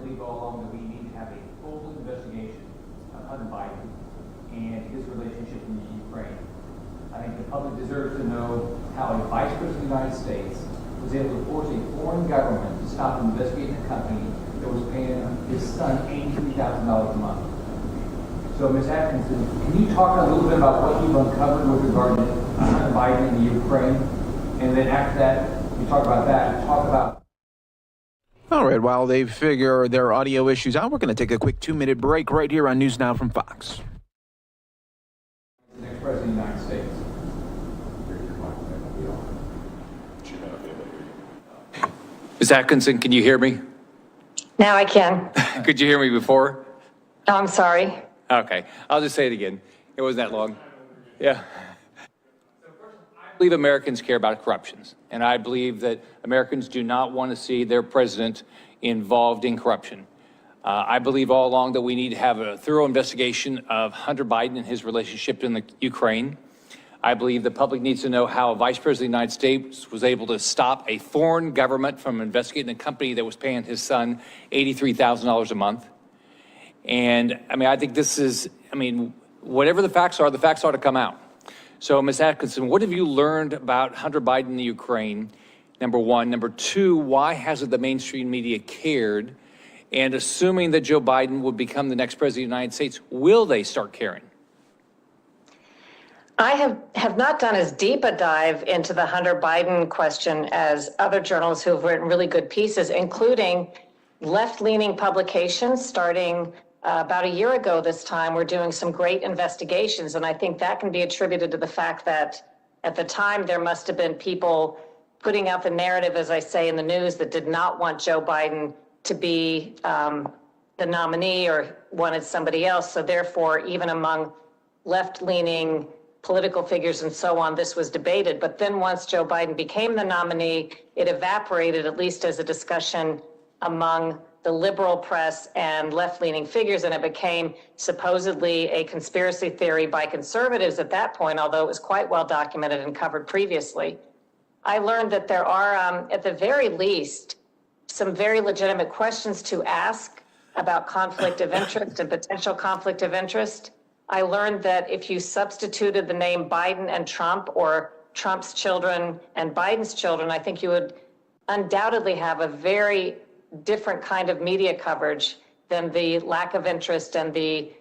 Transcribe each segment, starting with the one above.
believe all along that we need to have a full investigation of Hunter Biden and his relationship in Ukraine. I think the public deserves to know how a Vice President of the United States was able to force a foreign government to stop investigating a company that was paying his son $83,000 a month. So, Ms. Attkisson, can you talk a little bit about what you've uncovered with regard to Hunter Biden and the Ukraine? And then after that, you talk about that, talk about... All right, while they figure their audio issues out, we're going to take a quick 2-minute break right here on News Now from Fox. The next President of the United States. Ms. Attkisson, can you hear me? Now I can. Could you hear me before? Oh, I'm sorry. Okay, I'll just say it again. It wasn't that long. Yeah. I believe Americans care about corruptions, and I believe that Americans do not want to see their president involved in corruption. I believe all along that we need to have a thorough investigation of Hunter Biden and his relationship in the Ukraine. I believe the public needs to know how a Vice President of the United States was able to stop a foreign government from investigating a company that was paying his son $83,000 a month. And I mean, I think this is, I mean, whatever the facts ought to come out. So, Ms. Attkisson, what have you learned about Hunter Biden in the Ukraine? Number one. Number two, why hasn't the mainstream media cared? And assuming that Joe Biden would become the next president of the United States, will they start caring? I have not done as deep a dive into the Hunter Biden question as other journalists who have written really good pieces, including left-leaning publications starting about a year ago this time. We're doing some great investigations, and I think that can be attributed to the fact that at the time there must have been people putting out the narrative, as I say in the news, that did not want Joe Biden to be the nominee or wanted somebody else. So therefore, even among left-leaning political figures and so on, this was debated. But then once Joe Biden became the nominee, it evaporated, at least as a discussion among the liberal press and left-leaning figures, and it became supposedly a conspiracy theory by conservatives at that point, although it was quite well documented and covered previously. I learned that there are, at the very least, some very legitimate questions to ask about conflict of interest and potential conflict of interest. I learned that if you substituted the name Biden and Trump, or Trump's children and Biden's children, I think you would undoubtedly have a very different kind of media coverage than the lack of interest and the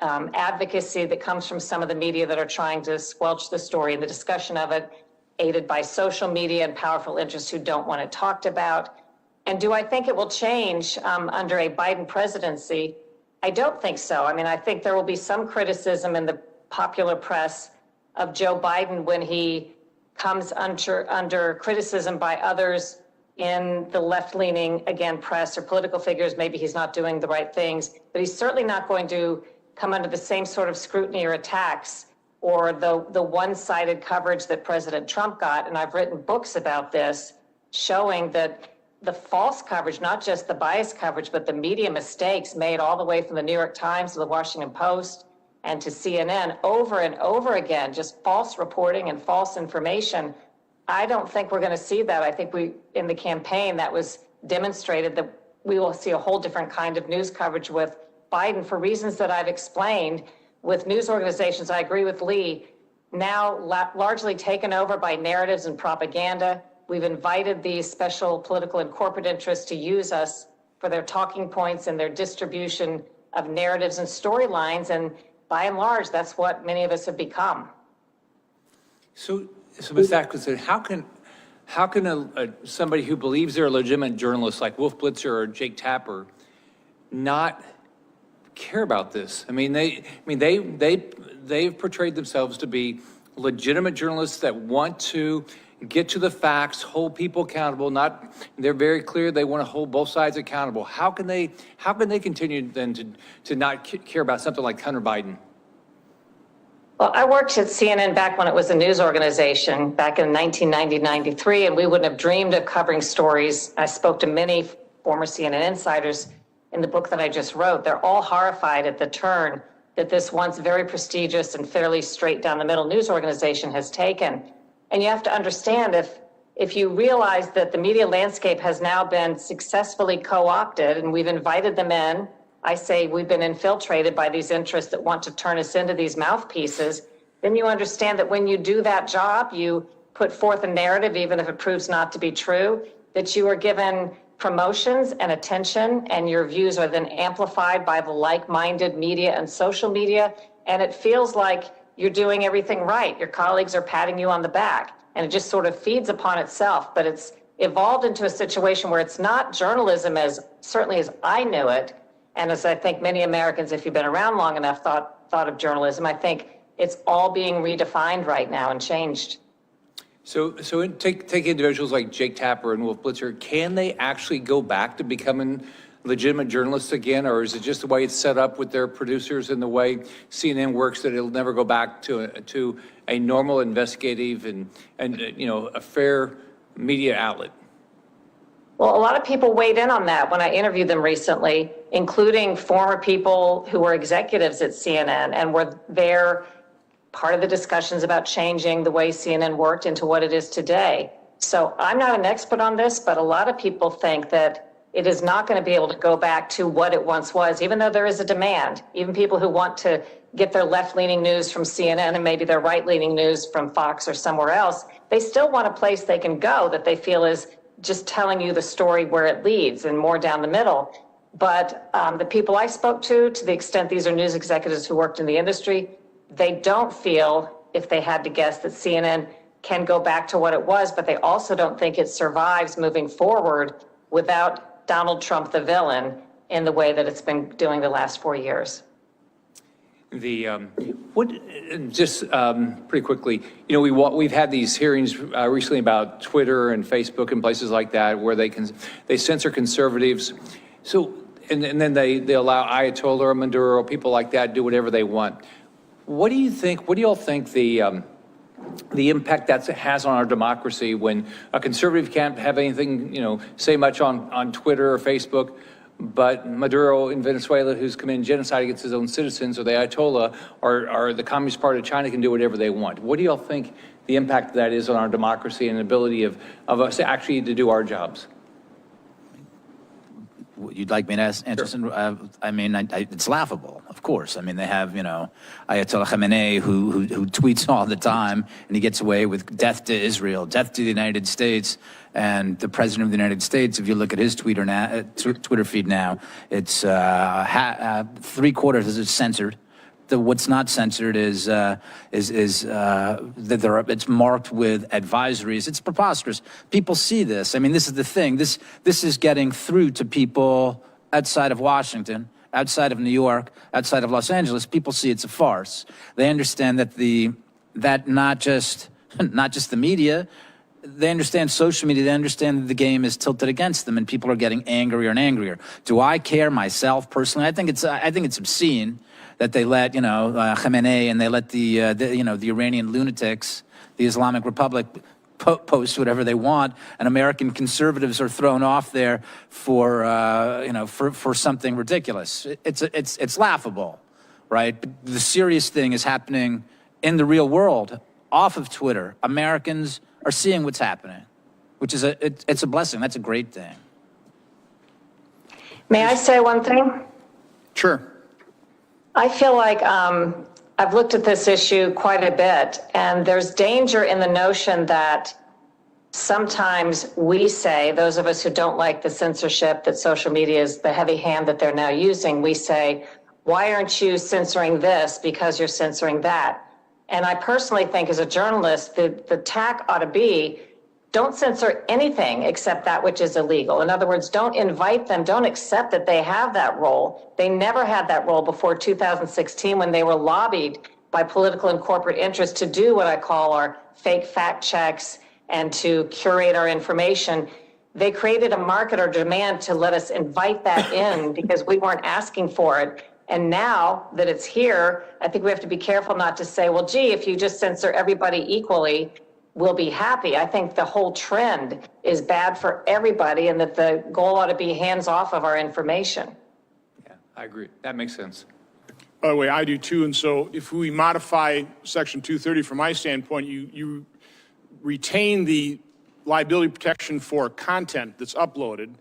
advocacy that comes from some of the media that are trying to squelch the story and the discussion of it, aided by social media and powerful interests who don't want it talked about. And do I think it will change under a Biden presidency? I don't think so. I mean, I think there will be some criticism in the popular press of Joe Biden when he comes under criticism by others in the left-leaning, again, press or political figures. Maybe he's not doing the right things, but he's certainly not going to come under the same sort of scrutiny or attacks or the one-sided coverage that President Trump got. And I've written books about this, showing that the false coverage, not just the biased coverage, but the media mistakes made all the way from the New York Times to the Washington Post and to CNN over and over again, just false reporting and false information. I don't think we're going to see that. I think in the campaign, that was demonstrated that we will see a whole different kind of news coverage with Biden for reasons that I've explained. With news organizations, I agree with Lee, now largely taken over by narratives and propaganda. We've invited these special political and corporate interests to use us for their talking points and their distribution of narratives and storylines. And by and large, that's what many of us have become. So Ms. Attkisson, how can somebody who believes they're a legitimate journalist like Wolf Blitzer or Jake Tapper not care about this? I mean, they've portrayed themselves to be legitimate journalists that want to get to the facts, hold people accountable. They're very clear they want to hold both sides accountable. How can they continue then to not care about something like Hunter Biden? Well, I worked at CNN back when it was a news organization back in 1990-93, and we wouldn't have dreamed of covering stories. I spoke to many former CNN insiders in the book that I just wrote. They're all horrified at the turn that this once very prestigious and fairly straight down the middle news organization has taken. And you have to understand, if you realize that the media landscape has now been successfully co-opted and we've invited them in, I say we've been infiltrated by these interests that want to turn us into these mouthpieces, then you understand that when you do that job, you put forth a narrative, even if it proves not to be true, that you are given promotions and attention, and your views are then amplified by the like-minded media and social media, and it feels like you're doing everything right. Your colleagues are patting you on the back, and it just sort of feeds upon itself. But it's evolved into a situation where it's not journalism as certainly as I knew it, and as I think many Americans, if you've been around long enough, thought of journalism. I think it's all being redefined right now and changed. So take individuals like Jake Tapper and Wolf Blitzer. Can they actually go back to becoming legitimate journalists again, or is it just the way it's set up with their producers and the way CNN works that it'll never go back to a normal investigative and a fair media outlet? Well, a lot of people weighed in on that when I interviewed them recently, including former people who were executives at CNN and were there part of the discussions about changing the way CNN worked into what it is today. So I'm not an expert on this, but a lot of people think that it is not going to be able to go back to what it once was, even though there is a demand. Even people who want to get their left-leaning news from CNN and maybe their right-leaning news from Fox or somewhere else, they still want a place they can go that they feel is just telling you the story where it leads and more down the middle. But the people I spoke to the extent these are news executives who worked in the industry, they don't feel, if they had to guess, that CNN can go back to what it was, but they also don't think it survives moving forward without Donald Trump, the villain, in the way that it's been doing the last 4 years. Pretty quickly, we've had these hearings recently about Twitter and Facebook and places like that where they censor conservatives. So and then they allow Ayatollah or Maduro, people like that, do whatever they want. What do you think? What do y'all think the impact that has on our democracy when a conservative can't have anything, say much on Twitter or Facebook, but Maduro in Venezuela, who's committing genocide against his own citizens, or the Ayatollah, or the Communist Party of China can do whatever they want? What do y'all think the impact of that is on our democracy and the ability of us actually to do our jobs? You'd like me to answer? Sure. It's laughable, of course. I mean, they have, Ayatollah Khamenei who tweets all the time, and he gets away with death to Israel, death to the United States. And the president of the United States, if you look at his Twitter feed now, it's 3/4 is censored. What's not censored is that it's marked with advisories. It's preposterous. People see this. I mean, this is the thing. This is getting through to people outside of Washington, outside of New York, outside of Los Angeles. People see it's a farce. They understand that not just the media. They understand social media. They understand that the game is tilted against them, and people are getting angrier and angrier. Do I care myself personally? I think it's obscene that they let Khamenei and they let the Iranian lunatics, the Islamic Republic, post whatever they want, and American conservatives are thrown off there for something ridiculous. It's laughable, right? But the serious thing is happening in the real world, off of Twitter. Americans are seeing what's happening, which is it's a blessing. That's a great thing. May I say one thing? Sure. I feel like I've looked at this issue quite a bit, and there's danger in the notion that sometimes we say, those of us who don't like the censorship, that social media is the heavy hand that they're now using, we say, why aren't you censoring this because you're censoring that? And I personally think as a journalist, the tack ought to be, don't censor anything except that which is illegal. In other words, don't invite them, don't accept that they have that role. They never had that role before 2016 when they were lobbied by political and corporate interests to do what I call our fake fact checks and to curate our information. They created a market or demand to let us invite that in because we weren't asking for it. And now that it's here, I think we have to be careful not to say, well, gee, if you just censor everybody equally, we'll be happy. I think the whole trend is bad for everybody and that the goal ought to be hands off of our information. Yeah, I agree. That makes sense. By the way, I do too. And so if we modify Section 230 from my standpoint, you retain the liability protection for content that's uploaded,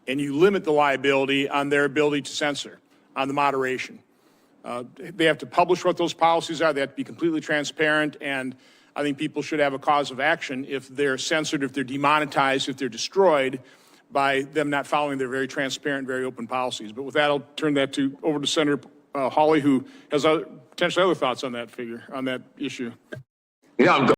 and you limit the liability on their ability to censor, on the moderation. They have to publish what those policies are. They have to be completely transparent, and I think people should have a cause of action if they're censored, if they're demonetized, if they're destroyed by them not following their very transparent, very open policies. But with that, I'll turn that over to Senator Hawley, who has potentially other thoughts on that issue. Yeah, I'm